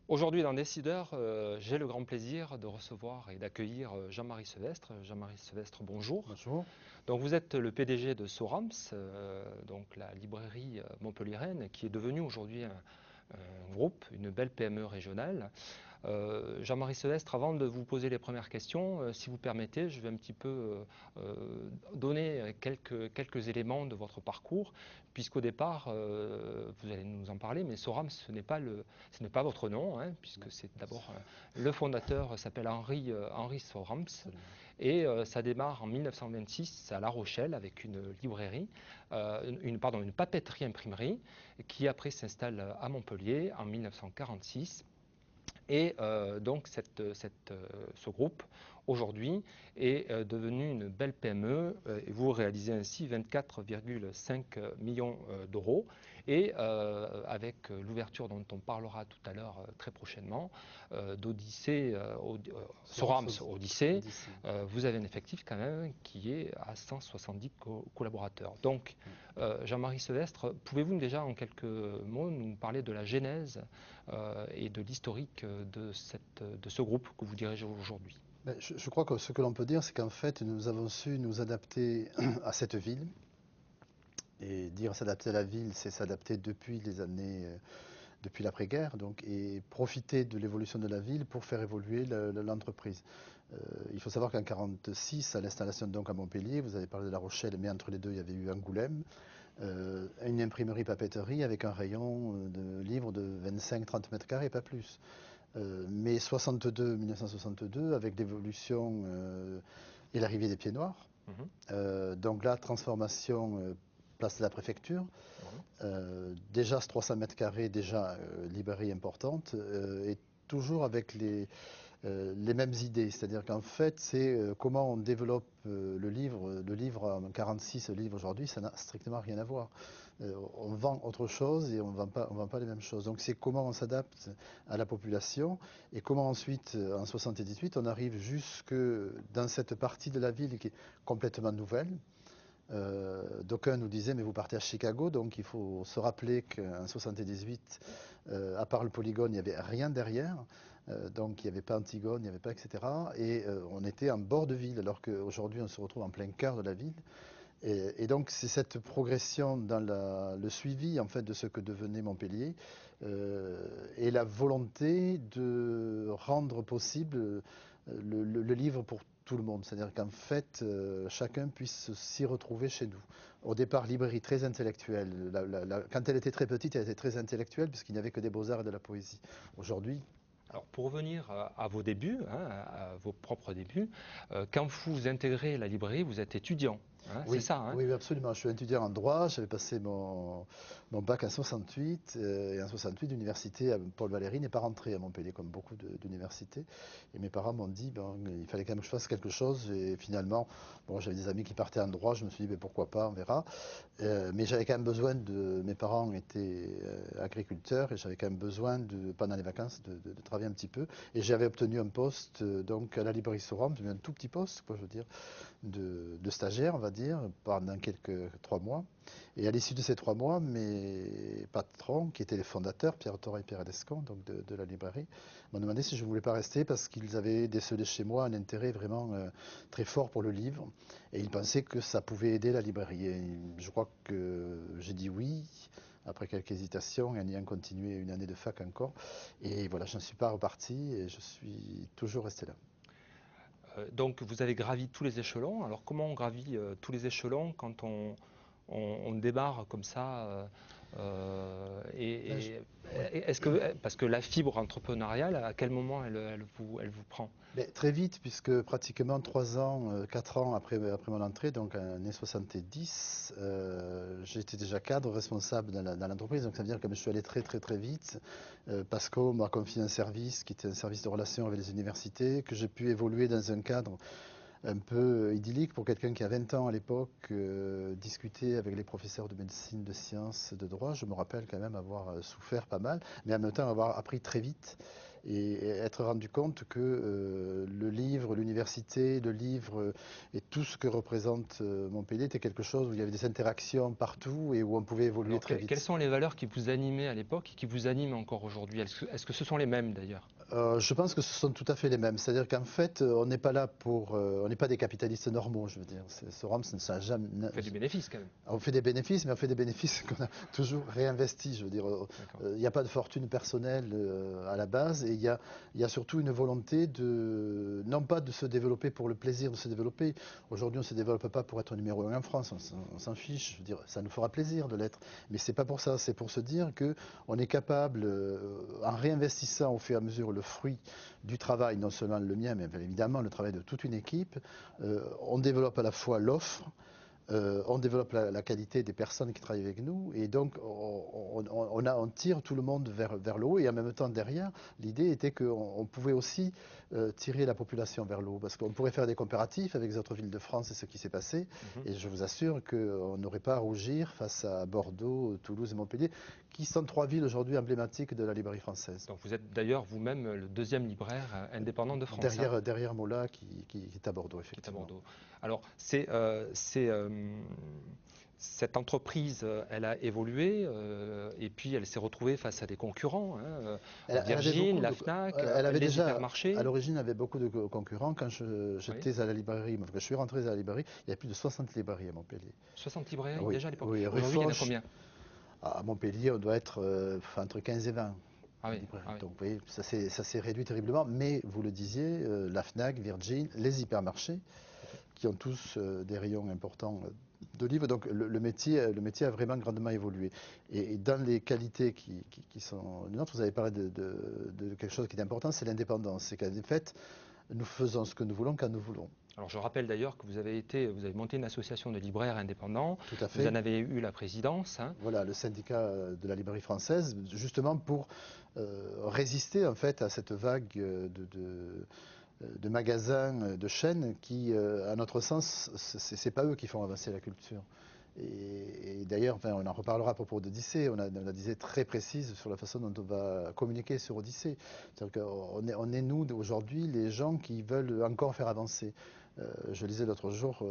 Aujourd'hui dans Décideur, j'ai le grand plaisir de recevoir et d'accueillir Jean-Marie Sevestre. Jean-Marie Sevestre, bonjour. Bonjour. Donc vous êtes le PDG de Sorams, donc la librairie montpelliéraine, qui est devenue aujourd'hui un groupe, une belle PME régionale. Jean-Marie Sevestre, avant de vous poser les premières questions, si vous permettez, je vais un petit peu donner quelques éléments de votre parcours, puisqu'au départ, vous allez nous en parler, mais Sorams, ce n'est pas votre nom, hein, puisque c'est d'abord le fondateur s'appelle Henri Sorams, et ça démarre en 1926 à La Rochelle avec une librairie, une papeterie-imprimerie, qui après s'installe à Montpellier en 1946. Et donc ce groupe, aujourd'hui, est devenu une belle PME et vous réalisez ainsi 24,5 millions d'euros. Et avec l'ouverture dont on parlera tout à l'heure très prochainement, d'Odyssée, Sorams Odyssée, vous avez un effectif quand même qui est à 170 collaborateurs. Donc, Jean-Marie Sevestre, pouvez-vous déjà en quelques mots nous parler de la genèse et de l'historique de ce groupe que vous dirigez aujourd'hui? Je crois que ce que l'on peut dire, c'est qu'en fait, nous avons su nous adapter à cette ville. Et dire s'adapter à la ville, c'est s'adapter depuis les années, depuis l'après-guerre, donc, et profiter de l'évolution de la ville pour faire évoluer l'entreprise. Il faut savoir qu'en 1946, à l'installation donc à Montpellier, vous avez parlé de La Rochelle, mais entre les deux, il y avait eu Angoulême, une imprimerie-papeterie avec un rayon de livres de 25-30 mètres carrés, pas plus. Mais 1962, avec l'évolution et l'arrivée des Pieds Noirs, donc la transformation place de la préfecture, déjà ce 300 mètres carrés, déjà librairie importante, et toujours avec les mêmes idées, c'est-à-dire qu'en fait, c'est comment on développe le livre. Le livre en 1946, le livre aujourd'hui, ça n'a strictement rien à voir. On vend autre chose et on vend pas les mêmes choses. Donc c'est comment on s'adapte à la population et comment ensuite, en 1978, on arrive jusque dans cette partie de la ville qui est complètement nouvelle. D'aucuns nous disaient mais vous partez à Chicago, donc il faut se rappeler qu'en 1978, à part le polygone, il n'y avait rien derrière. Donc il n'y avait pas Antigone, il n'y avait pas etc. Et on était en bord de ville, alors qu'aujourd'hui on se retrouve en plein cœur de la ville. Et donc c'est cette progression dans le suivi en fait de ce que devenait Montpellier et la volonté de rendre possible le livre pour tout le monde. C'est-à-dire qu'en fait chacun puisse s'y retrouver chez nous. Au départ, librairie très intellectuelle. Quand elle était très petite, elle était très intellectuelle puisqu'il n'y avait que des beaux-arts et de la poésie. Aujourd'hui, alors pour revenir à vos débuts, hein, à vos propres débuts, quand vous intégrez la librairie, vous êtes étudiant, hein, c'est oui, ça, hein? oui, oui, absolument. Je suis étudiant en droit. J'avais passé mon bac en 68 et en 68, l'université Paul Valéry n'est pas rentrée à Montpellier comme beaucoup d'universités. Et mes parents m'ont dit ben, il fallait quand même que je fasse quelque chose. Et finalement, bon, j'avais des amis qui partaient en droit. Je me suis dit ben, pourquoi pas, on verra. Mais j'avais quand même besoin de. Mes parents étaient agriculteurs et j'avais quand même besoin pendant les vacances de travailler un petit peu. Et j'avais obtenu un poste donc à la librairie Sorams, un tout petit poste, quoi, je veux dire, de stagiaire, on va dire, pendant quelques 3 mois. Et à l'issue de ces 3 mois, mes patrons, qui étaient les fondateurs, Pierre Thorin et Pierre Adescon, donc de la librairie, m'ont demandé si je ne voulais pas rester parce qu'ils avaient décelé chez moi un intérêt vraiment très fort pour le livre. Et ils pensaient que ça pouvait aider la librairie. Et je crois que j'ai dit oui, après quelques hésitations, en ayant continué une année de fac encore. Et voilà, je ne suis pas reparti et je suis toujours resté là. Donc vous avez gravi tous les échelons. Alors comment on gravit tous les échelons quand on démarre comme ça Ben, est-ce que parce que la fibre entrepreneuriale, à quel moment elle vous prend? mais très vite, puisque pratiquement 3 ans, 4 ans après mon entrée, donc en année 70, j'étais déjà cadre responsable dans l'entreprise. Donc ça veut dire que je suis allé très très très vite parce qu'on m'a confié un service qui était un service de relations avec les universités, que j'ai pu évoluer dans un cadre un peu idyllique pour quelqu'un qui a 20 ans à l'époque, discuter avec les professeurs de médecine, de sciences, de droit. Je me rappelle quand même avoir souffert pas mal, mais en même temps avoir appris très vite. et être rendu compte que le livre, l'université, le livre et tout ce que représente Montpellier était quelque chose où il y avait des interactions partout et où on pouvait évoluer Alors, très vite. quelles sont les valeurs qui vous animaient à l'époque et qui vous animent encore aujourd'hui? Est-ce que ce sont les mêmes d'ailleurs? Je pense que ce sont tout à fait les mêmes. C'est-à-dire qu'en fait, on n'est pas là pour, on n'est pas des capitalistes normaux, je veux dire. Soram, ça ne sera jamais. Vous faites du bénéfice quand même. On fait des bénéfices, mais on fait des bénéfices qu'on a toujours réinvestis. Je veux dire, D'accord. il n'y a pas de fortune personnelle à la base, et il y a surtout une volonté de, non pas de se développer pour le plaisir de se développer. Aujourd'hui, on ne se développe pas pour être numéro un en France, on s'en fiche. Je veux dire, ça nous fera plaisir de l'être, mais c'est pas pour ça. C'est pour se dire que on est capable, en réinvestissant au fur et à mesure le fruit du travail, non seulement le mien, mais évidemment le travail de toute une équipe, on développe à la fois l'offre. On développe la qualité des personnes qui travaillent avec nous et donc on tire tout le monde vers le haut et en même temps derrière, l'idée était qu'on pouvait aussi tirer la population vers le haut parce qu'on pourrait faire des comparatifs avec les autres villes de France et ce qui s'est passé et je vous assure qu'on n'aurait pas à rougir face à Bordeaux, Toulouse et Montpellier qui sont trois villes aujourd'hui emblématiques de la librairie française. Donc vous êtes d'ailleurs vous-même le deuxième libraire indépendant de France, hein, Derrière Mola qui est à Bordeaux, qui est à effectivement. Bordeaux. Alors cette entreprise, elle a évolué et puis elle s'est retrouvée face à des concurrents, hein, Virgin, la Fnac, Elle avait les déjà, à hypermarchés. l'origine, avait beaucoup de concurrents. Quand Oui. j'étais à la librairie, quand je suis rentré à la librairie, il y a plus de 60 librairies à Montpellier. 60 librairies Oui, déjà à l'époque. oui, rue Aujourd'hui, il y en a Foch, combien? à Montpellier, on doit être entre 15 et 20 Ah oui, librairies. ah oui. Donc, vous voyez, ça s'est réduit terriblement. Mais, vous le disiez, la Fnac, Virgin, les hypermarchés, qui ont tous des rayons importants de livres. Donc le métier a vraiment grandement évolué. Et dans les qualités qui sont les nôtres, vous avez parlé de quelque chose qui est important, c'est l'indépendance. C'est qu'en fait, nous faisons ce que nous voulons quand nous voulons. Alors je rappelle d'ailleurs que vous avez monté une association de libraires indépendants, Tout à vous fait. en avez eu la présidence, hein. Voilà, le syndicat de la librairie française, justement pour résister en fait à cette vague de magasins, de chaînes qui, à notre sens, c'est pas eux qui font avancer la culture. Et d'ailleurs, enfin, on en reparlera à propos d'Odyssée, on a des idées très précises sur la façon dont on va communiquer sur Odyssée. C'est-à-dire qu'on est, nous, aujourd'hui, les gens qui veulent encore faire avancer. Je lisais l'autre jour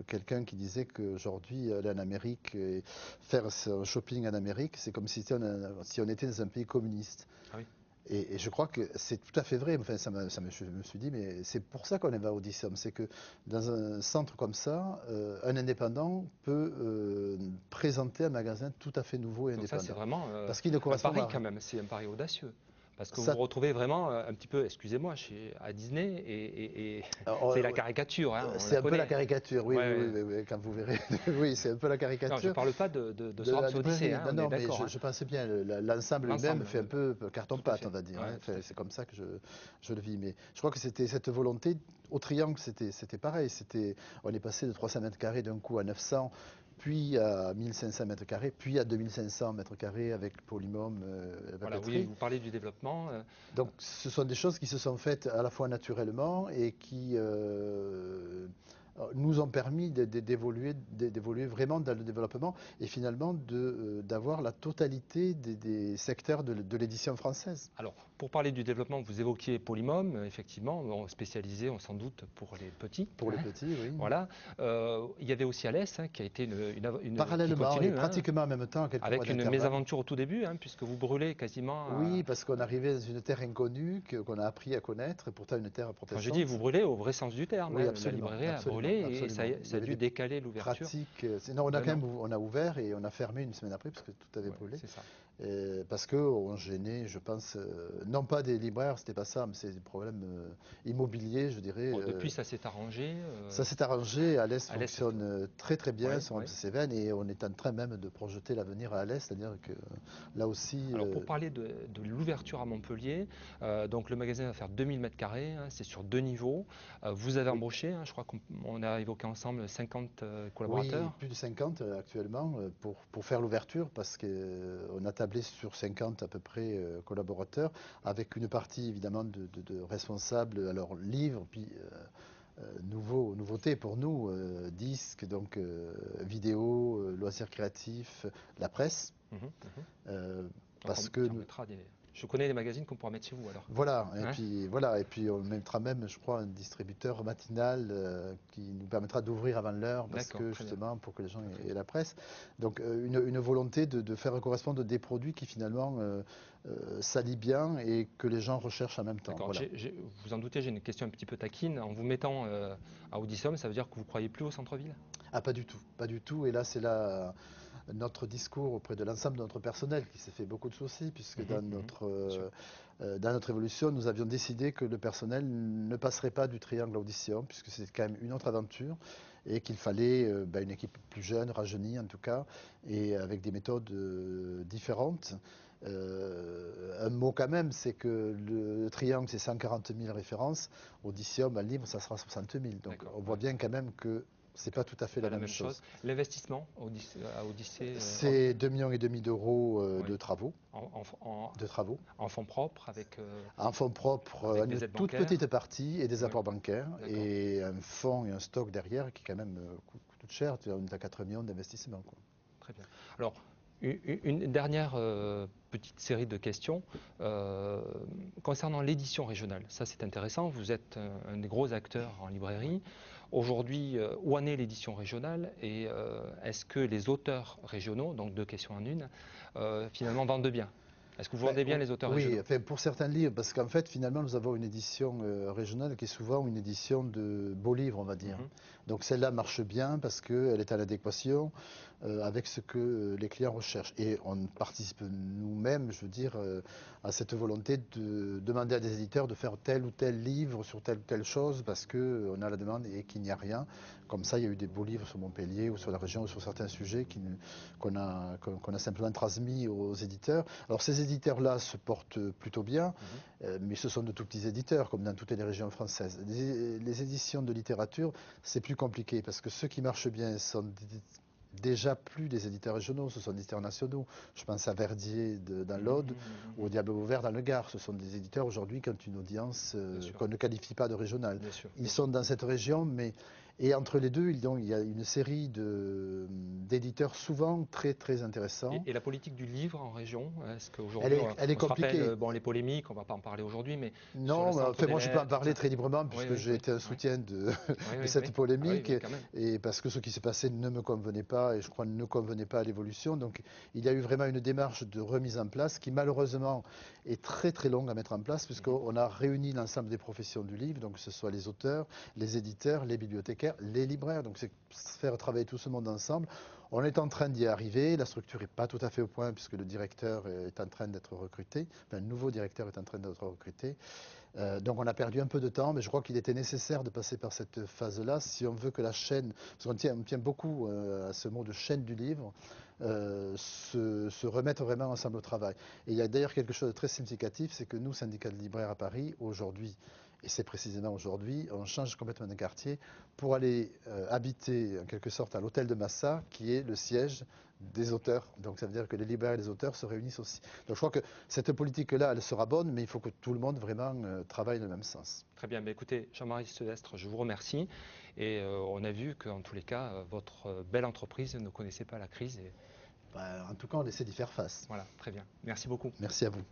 quelqu'un qui disait qu'aujourd'hui, aller en Amérique et faire son shopping en Amérique, c'est comme si on était dans un pays communiste. Ah oui. Et je crois que c'est tout à fait vrai. Enfin, je me suis dit, mais c'est pour ça qu'on va au Odysseum. C'est que dans un centre comme ça, un indépendant peut présenter un magasin tout à fait nouveau et Donc ça c'est indépendant. vraiment Parce qu'il ne un correspond pari à quand rien. même, c'est un pari audacieux. Parce que vous Ça, vous retrouvez vraiment un petit peu, excusez-moi, à Disney et c'est la caricature, hein, on c'est la un peu la connaît. caricature, oui, Ouais. oui, quand vous verrez. Oui, c'est un peu la Non, je ne caricature. parle pas de De la Sorams Odyssée, librairie. hein, Non, on est non, mais d'accord, hein. je pensais bien, l'ensemble lui-même L'ensemble, fait un peu tout à carton-pâte, fait. on va dire, hein. Ouais, tout Enfin, à c'est fait. comme ça que je le vis. Mais je crois que c'était cette volonté. Au Triangle, c'était pareil. On est passé de 300 mètres carrés d'un coup à 900, puis à 1500 mètres carrés, puis à 2500 mètres carrés avec Polymom, la Voilà, oui, papeterie. vous parlez du développement. Donc, ce sont des choses qui se sont faites à la fois naturellement et qui nous ont permis d'évoluer vraiment dans le développement et finalement d'avoir la totalité des secteurs de l'édition française. Alors, pour parler du développement, vous évoquiez Polymom, effectivement, spécialisé, on s'en doute, pour les petits, Pour les hein. petits, oui. Voilà. Il y avait aussi Alès, hein, qui a été qui Parallèlement et continue, hein, pratiquement en même temps, à quelques mois avec une d'intervalle. mésaventure au tout début, hein, puisque vous brûlez quasiment. Oui, parce qu'on arrivait dans une terre inconnue qu'on a appris à connaître, et pourtant une terre Quand je dis protestante. vous brûlez au vrai sens du terme, Oui, hein, la absolument, librairie a absolument, brûlé et absolument. Il y ça a avait dû des décaler l'ouverture pratiques. Non, d'un an. on a ouvert et on a fermé une semaine après parce que tout avait Ouais, brûlé. c'est ça. Parce qu'on gênait, je pense, non pas des libraires, c'était pas ça, mais c'est des problèmes immobiliers, je dirais. Bon, depuis, ça s'est arrangé. Ça s'est arrangé, Alès Alès, fonctionne très très bien, ouais, sur ouais. Cévennes, et on est en train même de projeter l'avenir à Alès, c'est-à-dire que là aussi. Alors pour parler de l'ouverture à Montpellier, donc le magasin va faire 2000 mètres carrés, hein, c'est sur 2 niveaux. Vous avez Oui. embauché, hein, je crois qu'on a évoqué ensemble 50 Oui, collaborateurs. plus de 50 actuellement pour faire l'ouverture parce qu'on a tablé sur 50 à peu près collaborateurs avec une partie évidemment de responsables, alors livres, puis nouveautés pour nous, disques, donc vidéos, loisirs créatifs, la presse. Mhm, mhm. euh, Donc parce on que mettra Je connais les magazines qu'on pourra mettre chez vous alors. Voilà, Hein? et puis on mettra même, je crois, un distributeur matinal qui nous permettra d'ouvrir avant l'heure, parce D'accord, que très bien. justement, pour que les gens Très aient bien. la presse. Donc une volonté de faire correspondre des produits qui finalement s'allient bien et que les gens recherchent en même temps. D'accord. Voilà. Vous en doutez, j'ai une question un petit peu taquine. En vous mettant à Audissom, ça veut dire que vous croyez plus au centre-ville? Ah, pas du tout, pas du tout. Et là, c'est là notre discours auprès de l'ensemble de notre personnel qui s'est fait beaucoup de soucis, puisque Mhm, mhm, bien sûr. dans notre évolution, nous avions décidé que le personnel ne passerait pas du triangle Audissom, puisque c'est quand même une autre aventure, et qu'il fallait une équipe plus jeune, rajeunie en tout cas, et avec des méthodes différentes. Un mot quand même, c'est que le triangle, c'est 140 000 références. Audissom, à livre, ça sera 60 000. Donc D'accord. on voit Ouais. bien quand même que c'est pas tout à fait Pas la la même même chose. chose. L'investissement à Odyssée, C'est 2,5 millions d'euros oui, de travaux, en, en- en- de travaux. en fonds propres En fonds propres, avec une des aides toute bancaires. petite partie et des Oui, apports bancaires, d'accord. et un fonds et un stock derrière qui quand même coûte cher. On est à 4 millions d'investissements, quoi. Très bien. Alors, une dernière petite série de questions concernant l'édition régionale. Ça, c'est intéressant. Vous êtes un des gros acteurs en Oui. librairie. Aujourd'hui, où en est l'édition régionale et est-ce que les auteurs régionaux, donc deux questions en une, finalement vendent bien? Est-ce que vous vendez bien les auteurs Oui, régionaux? enfin, pour certains livres, parce qu'en fait, finalement, nous avons une édition régionale qui est souvent une édition de beaux livres, on va dire. Mhm. Donc celle-là marche bien parce qu'elle est en adéquation avec ce que les clients recherchent. Et on participe nous-mêmes, je veux dire, à cette volonté de demander à des éditeurs de faire tel ou tel livre sur telle ou telle chose parce qu'on a la demande et qu'il n'y a rien. Comme ça, il y a eu des beaux livres sur Montpellier ou sur la région ou sur certains sujets qu'on a simplement transmis aux éditeurs. Alors ces éditeurs-là se portent plutôt bien, Mhm. mais ce sont de tout petits éditeurs, comme dans toutes les régions françaises. Les éditions de littérature, c'est plus compliqué, parce que ceux qui marchent bien sont déjà plus des éditeurs régionaux, ce sont des éditeurs nationaux. Je pense à Verdier dans Mhm, l'Aude mhm, ou au mhm. Diable Vauvert dans le Gard. Ce sont des éditeurs aujourd'hui qui ont une audience Bien sûr, qu'on ne qualifie pas de régionale. bien sûr, Ils bien sûr. sont dans cette région, mais et entre les deux, il y a une série d'éditeurs souvent très très intéressants. Et la politique du livre en région, est-ce Elle qu'aujourd'hui, est, elle est on se rappelle compliquée. bon, les polémiques, on ne va pas en parler aujourd'hui, mais sur le Non, mais centre enfin, des moi je peux en lettres, tout parler ça? très librement Oui, puisque oui, j'ai oui, été un oui, soutien oui, de oui, cette oui. Ah oui, polémique, mais quand même. et parce que ce qui s'est passé ne me convenait pas et je crois ne convenait pas à l'évolution. Donc il y a eu vraiment une démarche de remise en place qui malheureusement est très très longue à mettre en place Mhm. puisqu'on a réuni l'ensemble des professions du livre, donc que ce soit les auteurs, les éditeurs, les bibliothécaires, les libraires. Donc c'est faire travailler tout ce monde ensemble. On est en train d'y arriver. La structure n'est pas tout à fait au point puisque le directeur est en train d'être recruté. Enfin, le nouveau directeur est en train d'être recruté. Donc on a perdu un peu de temps, mais je crois qu'il était nécessaire de passer par cette phase-là si on veut que la chaîne, parce on tient beaucoup à ce mot de chaîne du livre, se remette vraiment ensemble au travail. Et il y a d'ailleurs quelque chose de très significatif, c'est que nous, syndicats de libraires à Paris, aujourd'hui, et c'est précisément aujourd'hui, on change complètement de quartier pour aller habiter en quelque sorte à l'hôtel de Massa, qui est le siège des auteurs. Donc ça veut dire que les libraires et les auteurs se réunissent aussi. Donc je crois que cette politique-là, elle sera bonne, mais il faut que tout le monde vraiment travaille dans le même sens. Très bien. Mais écoutez, Jean-Marie Sedestre, je vous remercie. Et on a vu qu'en tous les cas, votre belle entreprise ne connaissait pas la crise. Et Ben, en tout cas, on essaie d'y faire face. voilà, très bien. Merci beaucoup. Merci à vous.